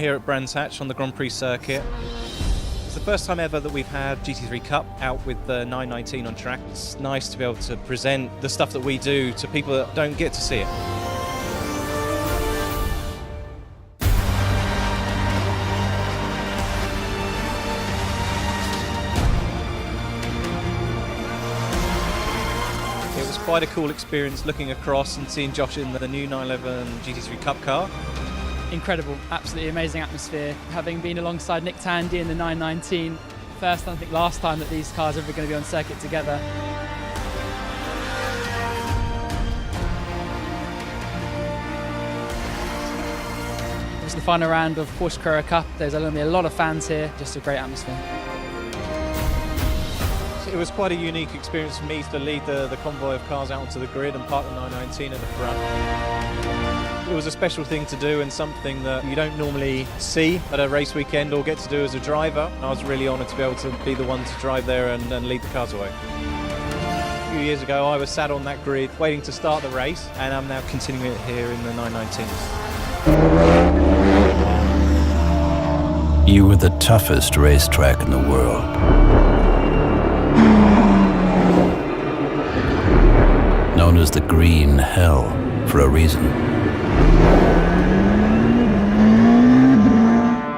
here at Brands Hatch on the Grand Prix circuit. It's the first time ever that we've had GT3 Cup out with the 919 on track. It's nice to be able to present the stuff that we do to people that don't get to see it. It was quite a cool experience looking across and seeing Josh in the new 911 GT3 Cup car. Incredible, absolutely amazing atmosphere. Having been alongside Nick Tandy in the 919, first and I think last time that these cars are ever going to be on circuit together. It was the final round of Porsche Carrera Cup. There's going to be a lot of fans here, just a great atmosphere. It was quite a unique experience for me to lead the convoy of cars out onto the grid and park the 919 at the front. It was a special thing to do and something that you don't normally see at a race weekend or get to do as a driver. I was really honoured to be able to be the one to drive there and lead the cars away. A few years ago I was sat on that grid waiting to start the race, and I'm now continuing it here in the 919s. You were the toughest racetrack in the world. Known as the Green Hell for a reason.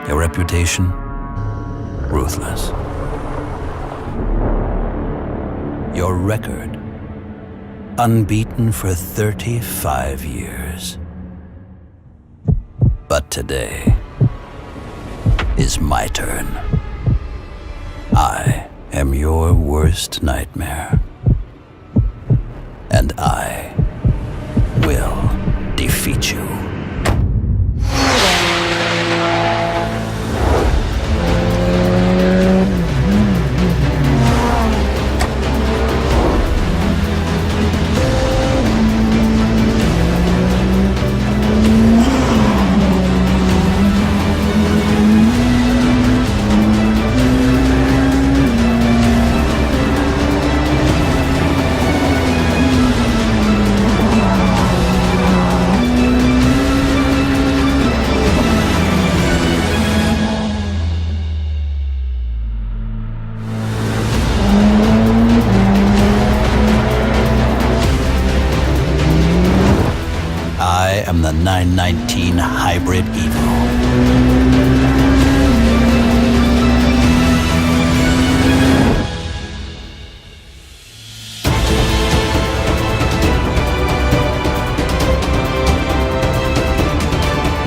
Your reputation, ruthless. Your record, unbeaten for 35 years. But today is my turn. I am your worst nightmare. And I will defeat you. I am the 919 Hybrid Evo.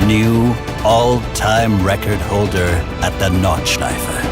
New all-time record holder at the Nordschleife.